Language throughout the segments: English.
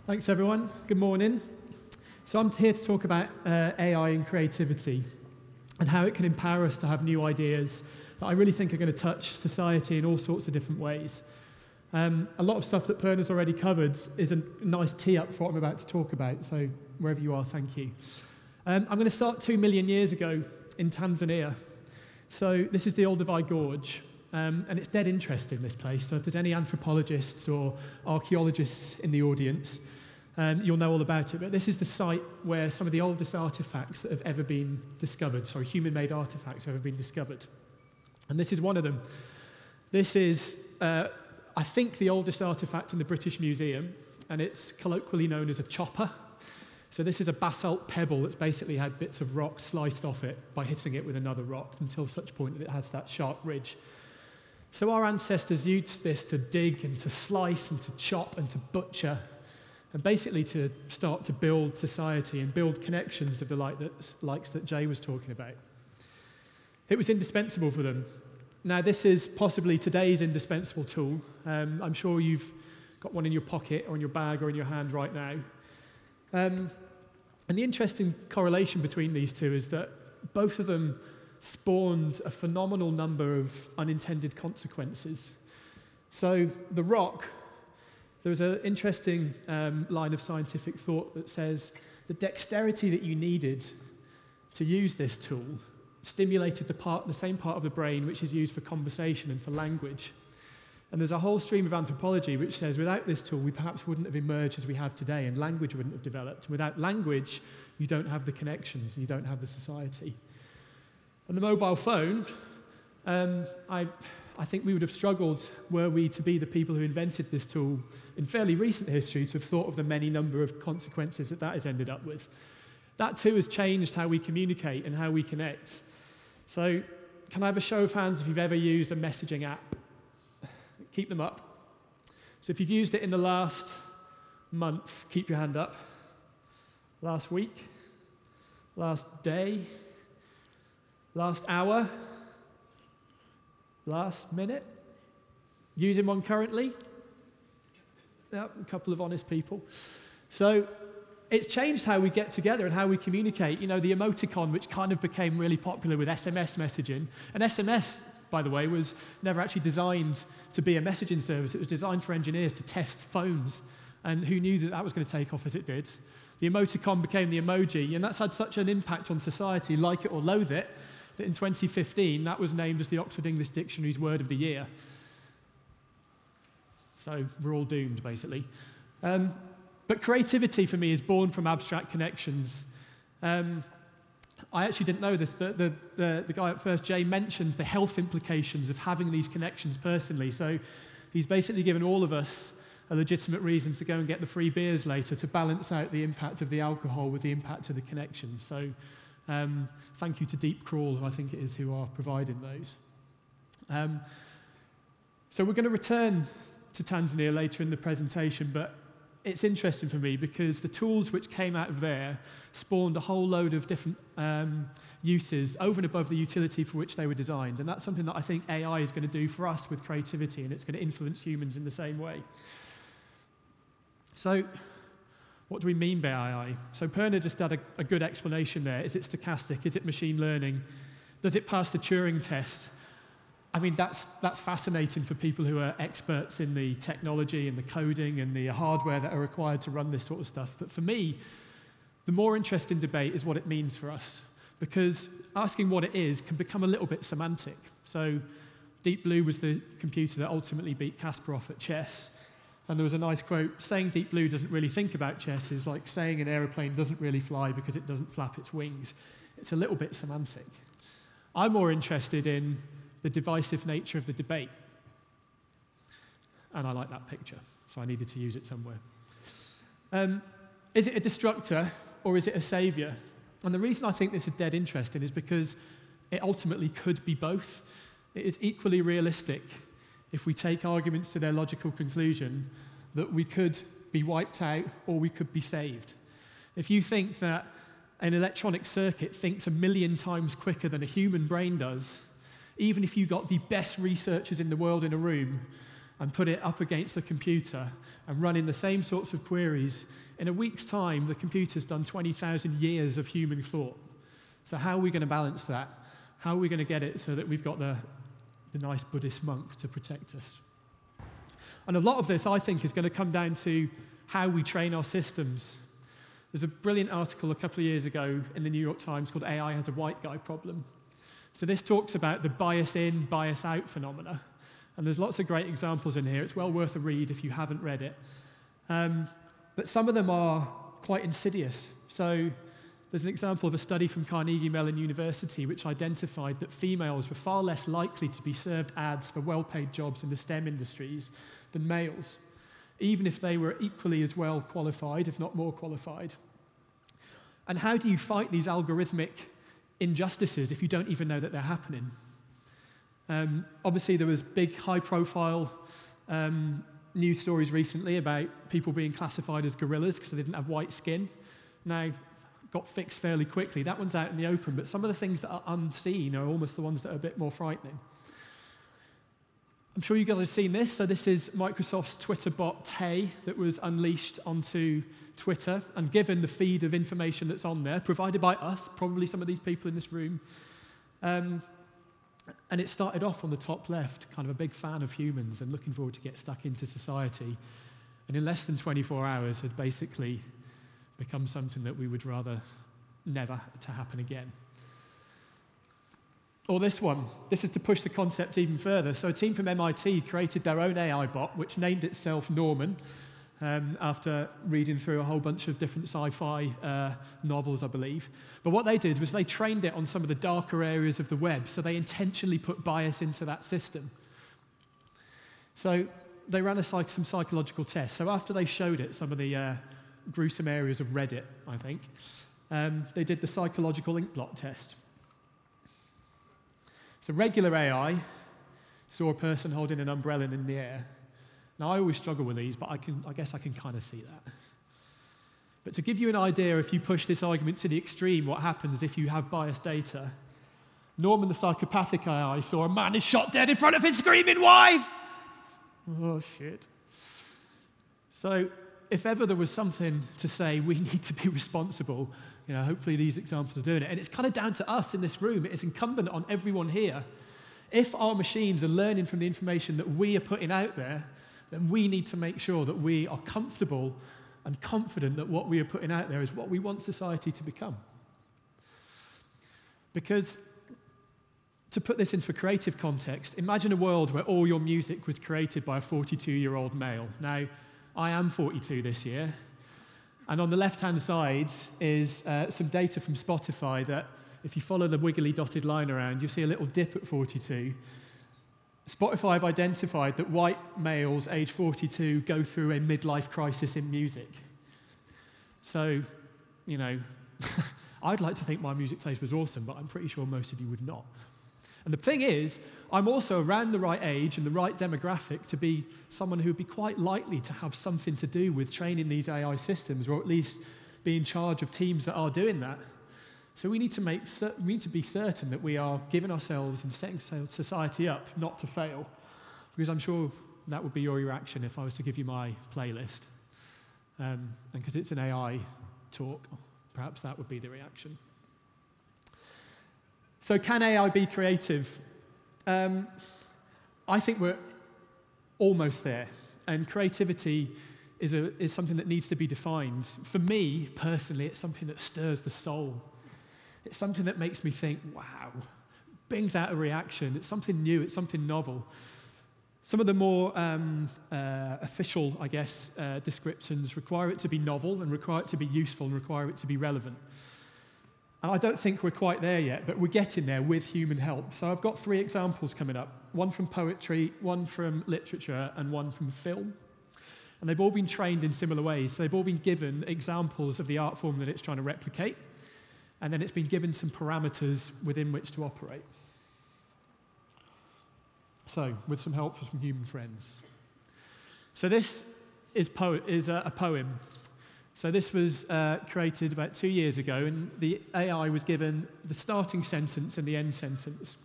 Thanks, everyone. Good morning. So I'm here to talk about AI and creativity and how it can empower us to have new ideas that I really think are going to touch society in all sorts of different ways. A lot of stuff that Perna's already covered is a nice tee-up for what I'm about to talk about, so wherever you are, thank you. I'm going to start 2 million years ago in Tanzania. So this is the Olduvai Gorge, and it's dead interesting, this place. So if there's any anthropologists or archaeologists in the audience, you'll know all about it. But this is the site where some of the oldest artifacts that have ever been discovered, human-made artifacts have ever been discovered. And this is one of them. This is, I think, the oldest artifact in the British Museum, and it's colloquially known as a chopper. So this is a basalt pebble that's basically had bits of rock sliced off it by hitting it with another rock until such point that it has that sharp ridge. So our ancestors used this to dig and to slice and to chop and to butcher, and basically to start to build society and build connections of the likes that Jay was talking about. It was indispensable for them. Now, this is possibly today's indispensable tool. I'm sure you've got one in your pocket or in your bag or in your hand right now. And the interesting correlation between these two is that both of them spawned a phenomenal number of unintended consequences. So the rock, there's an interesting line of scientific thought that says the dexterity that you needed to use this tool stimulated the same part of the brain which is used for conversation and for language. And there's a whole stream of anthropology which says without this tool we perhaps wouldn't have emerged as we have today, and language wouldn't have developed. And without language you don't have the connections and you don't have the society. And the mobile phone, I think we would have struggled, were we to be the people who invented this tool in fairly recent history, to have thought of the many number of consequences that has ended up with. That too has changed how we communicate and how we connect. So can I have a show of hands if you've ever used a messaging app? Keep them up. So if you've used it in the last month, keep your hand up. Last week? Last day? Last hour? Last minute? Using one currently? Yep, a couple of honest people. So it's changed how we get together and how we communicate. You know, the emoticon, which kind of became really popular with SMS messaging. And SMS, by the way, was never actually designed to be a messaging service. It was designed for engineers to test phones. And who knew that that was going to take off as it did? The emoticon became the emoji, and that's had such an impact on society, like it or loathe it, that in 2015, that was named as the Oxford English Dictionary's Word of the Year. So we're all doomed, basically. But creativity, for me, is born from abstract connections. I actually didn't know this, but the guy at first, Jay, mentioned the health implications of having these connections personally. So he's basically given all of us a legitimate reason to go and get the free beers later to balance out the impact of the alcohol with the impact of the connections. So thank you to Deep Crawl, who I think it is, who are providing those. So we're going to return to Tanzania later in the presentation, but it's interesting for me because the tools which came out of there spawned a whole load of different uses over and above the utility for which they were designed. And that's something that I think AI is going to do for us with creativity, and it's going to influence humans in the same way. So what do we mean by AI? So Perna just had a good explanation there. Is it stochastic? Is it machine learning? Does it pass the Turing test? I mean, that's fascinating for people who are experts in the technology and the coding and the hardware that are required to run this sort of stuff. But for me, the more interesting debate is what it means for us, because asking what it is can become a little bit semantic. So Deep Blue was the computer that ultimately beat Kasparov at chess. And there was a nice quote, saying Deep Blue doesn't really think about chess is like saying an aeroplane doesn't really fly because it doesn't flap its wings. It's a little bit semantic. I'm more interested in the divisive nature of the debate. And I like that picture, so I needed to use it somewhere. Is it a destructor or is it a savior? And the reason I think this is dead interesting is because it ultimately could be both. It is equally realistic if we take arguments to their logical conclusion that we could be wiped out or we could be saved. If you think that an electronic circuit thinks 1,000,000 times quicker than a human brain does, even if you got the best researchers in the world in a room, and put it up against the computer and running the same sorts of queries, in a week's time, the computer's done 20,000 years of human thought. So how are we going to balance that? How are we going to get it so that we've got the nice Buddhist monk to protect us? And a lot of this, I think, is going to come down to how we train our systems. There's a brilliant article a couple of years ago in the New York Times called AI Has a White Guy Problem. So this talks about the bias in, bias out phenomena. And there's lots of great examples in here. It's well worth a read if you haven't read it. But some of them are quite insidious. So there's an example of a study from Carnegie Mellon University which identified that females were far less likely to be served ads for well-paid jobs in the STEM industries than males, even if they were equally as well qualified, if not more qualified. And how do you fight these algorithmic injustices if you don't even know that they're happening? Obviously, there was big, high-profile news stories recently about people being classified as gorillas because they didn't have white skin. Now, got fixed fairly quickly. That one's out in the open, but some of the things that are unseen are almost the ones that are a bit more frightening. I'm sure you guys have seen this. So this is Microsoft's Twitter bot, Tay, that was unleashed onto Twitter and given the feed of information that's on there, provided by us, probably some of these people in this room. And it started off on the top left, kind of a big fan of humans and looking forward to get stuck into society. And in less than 24 hours had basically become something that we would rather never to happen again. Or this one. This is to push the concept even further. So a team from MIT created their own AI bot, which named itself Norman, after reading through a whole bunch of different sci-fi novels, I believe. But what they did was they trained it on some of the darker areas of the web, so they intentionally put bias into that system. So they ran some psychological tests. So after they showed it some of the gruesome areas of Reddit, I think, they did the psychological ink blot test. So regular AI saw a person holding an umbrella in the air. Now, I always struggle with these, but I guess I can kind of see that. But to give you an idea, if you push this argument to the extreme, what happens if you have biased data, Norman the psychopathic AI saw a man is shot dead in front of his screaming wife. Oh, shit. So if ever there was something to say we need to be responsible, hopefully these examples are doing it. And it's kind of down to us in this room. It is incumbent on everyone here. If our machines are learning from the information that we are putting out there, then we need to make sure that we are comfortable and confident that what we are putting out there is what we want society to become. Because, to put this into a creative context, imagine a world where all your music was created by a 42-year-old male. Now, I am 42 this year, and on the left-hand side is some data from Spotify that, if you follow the wiggly dotted line around, you'll see a little dip at 42. Spotify have identified that white males age 42 go through a midlife crisis in music. So, I'd like to think my music taste was awesome, but I'm pretty sure most of you would not. And the thing is, I'm also around the right age and the right demographic to be someone who would be quite likely to have something to do with training these AI systems, or at least be in charge of teams that are doing that. So we need to be certain that we are giving ourselves and setting society up not to fail, because I'm sure that would be your reaction if I was to give you my playlist. And because it's an AI talk, perhaps that would be the reaction. So can AI be creative? I think we're almost there, and creativity is something that needs to be defined. For me, personally, it's something that stirs the soul. It's something that makes me think, wow, brings out a reaction. It's something new, it's something novel. Some of the more official, I guess, descriptions require it to be novel and require it to be useful and require it to be relevant. And I don't think we're quite there yet, but we're getting there with human help. So I've got 3 examples coming up, one from poetry, one from literature, and one from film. And they've all been trained in similar ways. So they've all been given examples of the art form that it's trying to replicate, and then it's been given some parameters within which to operate. So, with some help from human friends. So this is a poem. So this was created about 2 years ago, and the AI was given the starting sentence and the end sentence.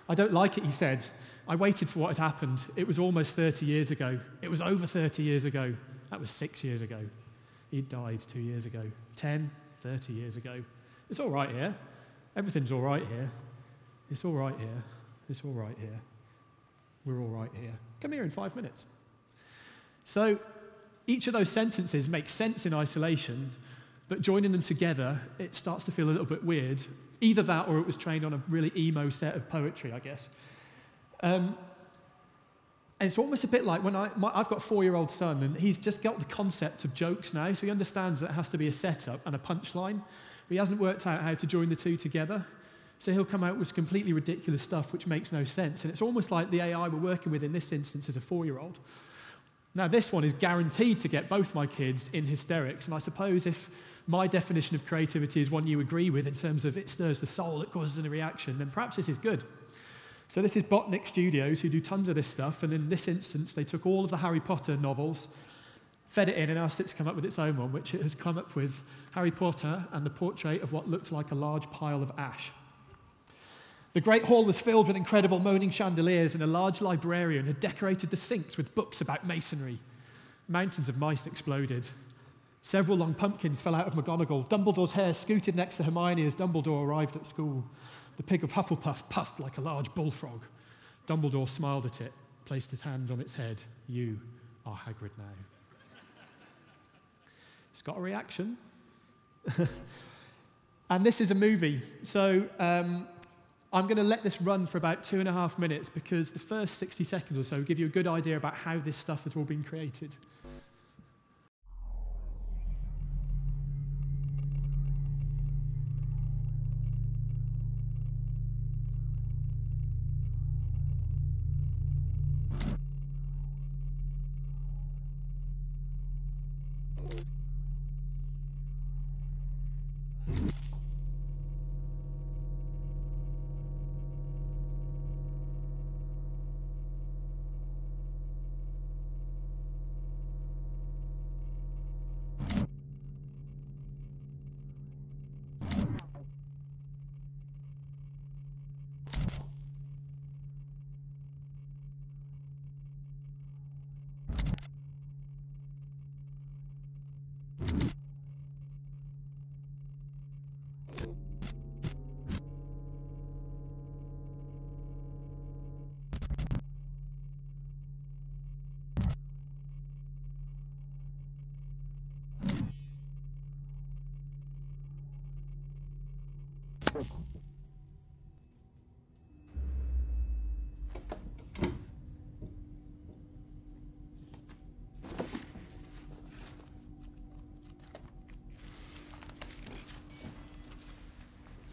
I don't like it, he said. I waited for what had happened. It was almost 30 years ago. It was over 30 years ago. That was 6 years ago. He died 2 years ago. 10, 30 years ago. It's all right here. Everything's all right here. It's all right here. It's all right here. We're all right here. Come here in 5 minutes. So each of those sentences makes sense in isolation, but joining them together, it starts to feel a little bit weird. Either that or it was trained on a really emo set of poetry, I guess. And it's almost a bit like when I've got a 4-year-old son, and he's just got the concept of jokes now, so he understands that it has to be a setup and a punchline, but he hasn't worked out how to join the two together. So he'll come out with completely ridiculous stuff which makes no sense. And it's almost like the AI we're working with in this instance is a 4-year-old. Now, this one is guaranteed to get both my kids in hysterics, and I suppose if my definition of creativity is one you agree with in terms of it stirs the soul, it causes a reaction, then perhaps this is good. So this is Botnik Studios, who do tons of this stuff, and in this instance, they took all of the Harry Potter novels, fed it in, and asked it to come up with its own one, which it has come up with Harry Potter and the portrait of what looked like a large pile of ash. The Great Hall was filled with incredible moaning chandeliers, and a large librarian had decorated the sinks with books about masonry. Mountains of mice exploded. Several long pumpkins fell out of McGonagall. Dumbledore's hair scooted next to Hermione as Dumbledore arrived at school. The pig of Hufflepuff puffed like a large bullfrog. Dumbledore smiled at it, placed his hand on its head. You are Hagrid now. It's got a reaction. And this is a movie. So I'm going to let this run for about 2.5 minutes because the first 60 seconds or so give you a good idea about how this stuff has all been created.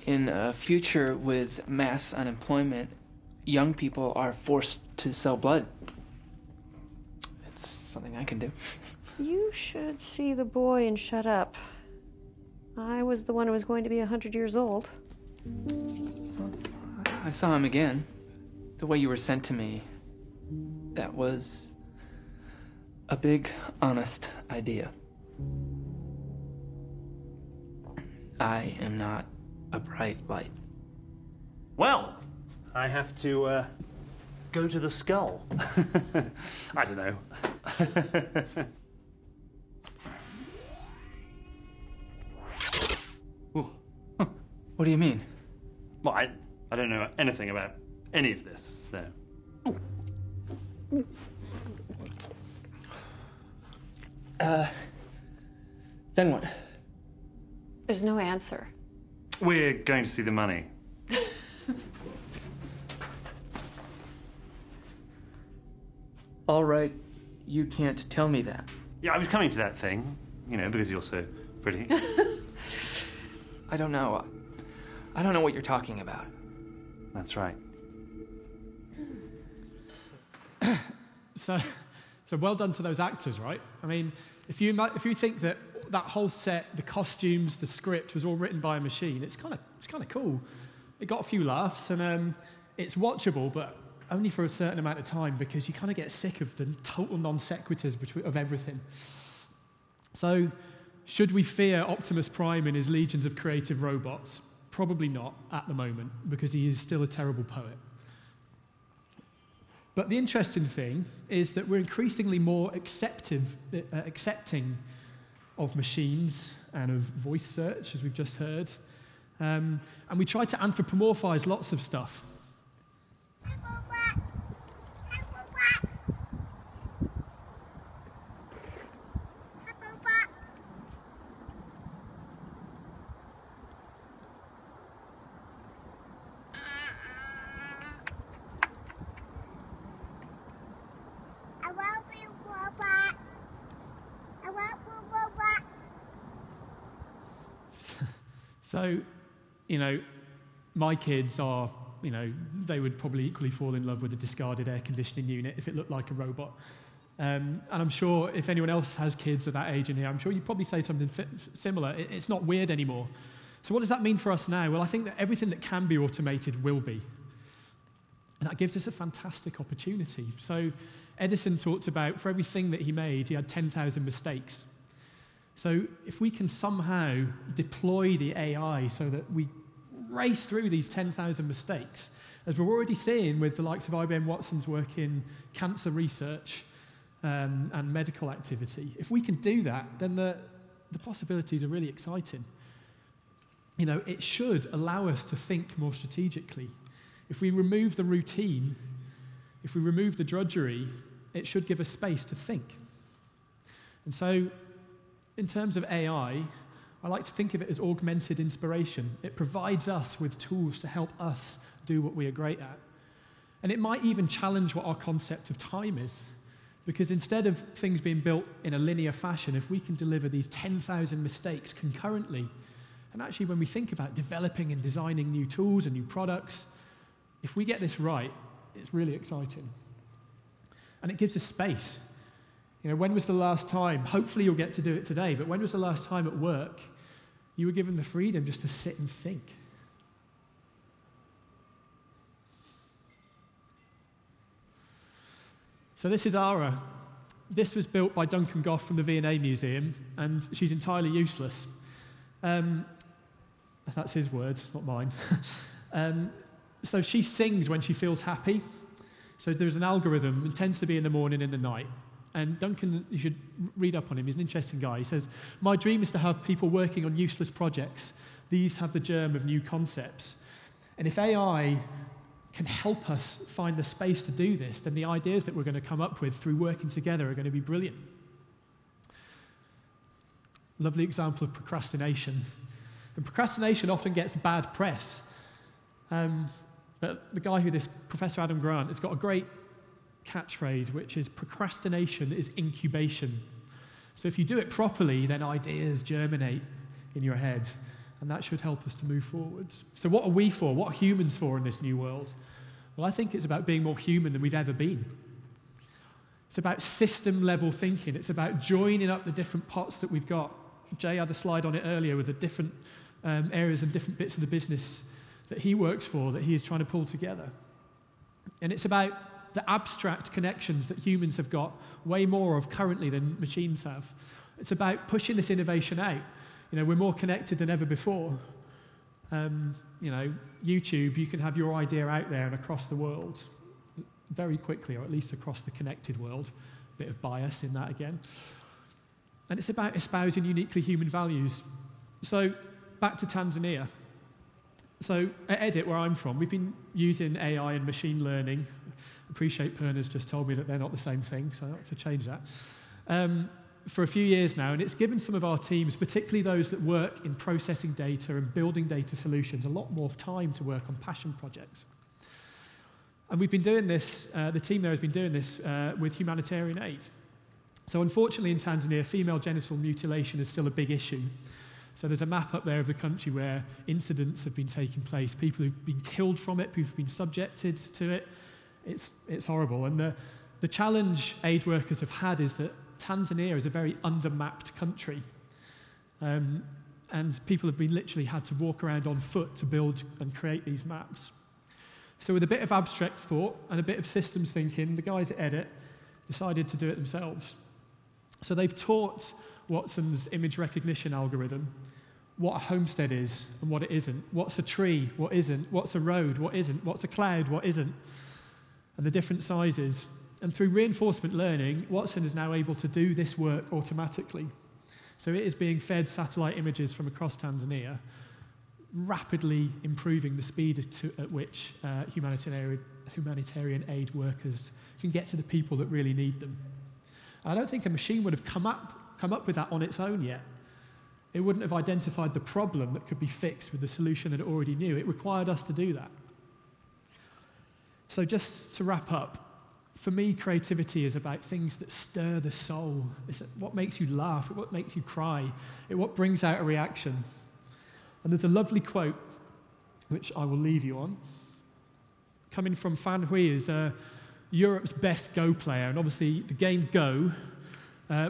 In a future with mass unemployment, young people are forced to sell blood. It's something I can do. You should see the boy and shut up. I was the one who was going to be 100 years old. I saw him again. The way you were sent to me, that was a big, honest idea. I am not a bright light. Well, I have to go to the skull. I don't know. What do you mean? Well, I don't know anything about any of this, so... Then what? There's no answer. We're going to see the money. All right, you can't tell me that. Yeah, I was coming to that thing, you know, because you're so pretty. I don't know. I don't know what you're talking about. That's right. So well done to those actors, right? I mean, if you think that whole set, the costumes, the script was all written by a machine, it's kind of cool. It got a few laughs, and it's watchable, but only for a certain amount of time because you kind of get sick of the total non sequiturs of everything. So, should we fear Optimus Prime and his legions of creative robots? Probably not at the moment, because he is still a terrible poet. But the interesting thing is that we're increasingly more accepting of machines and of voice search, as we've just heard. And we try to anthropomorphize lots of stuff. So, my kids are, they would probably equally fall in love with a discarded air conditioning unit if it looked like a robot. And I'm sure if anyone else has kids of that age in here, I'm sure you'd probably say something similar. It's not weird anymore. So what does that mean for us now? Well, I think that everything that can be automated will be. And that gives us a fantastic opportunity. So Edison talked about, for everything that he made, he had 10,000 mistakes. So if we can somehow deploy the AI so that we race through these 10,000 mistakes, as we're already seeing with the likes of IBM Watson's work in cancer research and medical activity, if we can do that, then the possibilities are really exciting. It should allow us to think more strategically. If we remove the routine, if we remove the drudgery, it should give us space to think. And so, in terms of AI, I like to think of it as augmented inspiration. It provides us with tools to help us do what we are great at. And it might even challenge what our concept of time is. Because instead of things being built in a linear fashion, if we can deliver these 10,000 mistakes concurrently, and actually when we think about developing and designing new tools and new products, if we get this right, it's really exciting. And it gives us space. When was the last time, hopefully you'll get to do it today, but when was the last time at work you were given the freedom just to sit and think? So this is Ara. This was built by Duncan Goff from the V&A Museum, and she's entirely useless. That's his words, not mine. So she sings when she feels happy. So there's an algorithm, it tends to be in the morning and the night. And Duncan, you should read up on him. He's an interesting guy. He says, "My dream is to have people working on useless projects. These have the germ of new concepts. And if AI can help us find the space to do this, then the ideas that we're going to come up with through working together are going to be brilliant." Lovely example of procrastination. And procrastination often gets bad press. But the guy Professor Adam Grant, has got a great catchphrase, which is procrastination is incubation. So if you do it properly, then ideas germinate in your head, and that should help us to move forwards. So what are we for? What are humans for in this new world? Well, I think it's about being more human than we've ever been. It's about system-level thinking. It's about joining up the different pots that we've got. Jay had a slide on it earlier with the different areas and different bits of the business that he works for, that he is trying to pull together. And it's about the abstract connections that humans have got way more of currently than machines have. It's about pushing this innovation out. We're more connected than ever before. YouTube, you can have your idea out there and across the world very quickly, or at least across the connected world. A bit of bias in that again. And it's about espousing uniquely human values. So back to Tanzania. So at Edit, where I'm from, we've been using AI and machine learning. Appreciate Perna's just told me that they're not the same thing, so I have to change that. For a few years now, and it's given some of our teams, particularly those that work in processing data and building data solutions, a lot more time to work on passion projects. And we've been doing this, the team there has been doing this with humanitarian aid. So unfortunately in Tanzania, female genital mutilation is still a big issue. So there's a map up there of the country where incidents have been taking place, people who've been killed from it, people who've been subjected to it. It's horrible. And the challenge aid workers have had is that Tanzania is a very under-mapped country. And people have been literally had to walk around on foot to build and create these maps. So with a bit of abstract thought and a bit of systems thinking, the guys at Edit decided to do it themselves. So they've taught Watson's image recognition algorithm what a homestead is and what it isn't. What's a tree, what isn't. What's a road, what isn't. What's a cloud, what isn't. and the different sizes. And through reinforcement learning, Watson is now able to do this work automatically. So it is being fed satellite images from across Tanzania, rapidly improving the speed at which humanitarian aid workers can get to the people that really need them. I don't think a machine would have come up with that on its own yet. It wouldn't have identified the problem that could be fixed with the solution that it already knew. It required us to do that. So just to wrap up, for me, creativity is about things that stir the soul. It's what makes you laugh, it's what makes you cry, it's what brings out a reaction. And there's a lovely quote, which I will leave you on, coming from Fan Hui, who's Europe's best Go player. And obviously, the game Go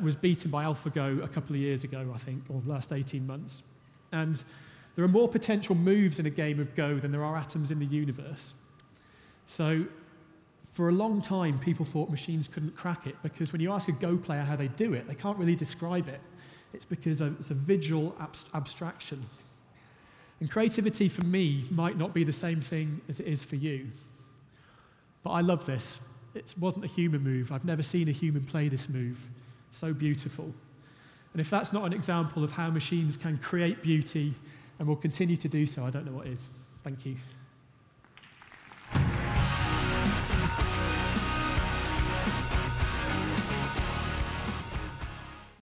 was beaten by AlphaGo a couple of years ago, I think, or the last 18 months. And there are more potential moves in a game of Go than there are atoms in the universe. So for a long time, people thought machines couldn't crack it, because when you ask a Go player how they do it, they can't really describe it. It's because it's a visual abstraction. And creativity, for me, might not be the same thing as it is for you. But I love this. It wasn't a human move. I've never seen a human play this move. So beautiful. And if that's not an example of how machines can create beauty and will continue to do so, I don't know what is. Thank you.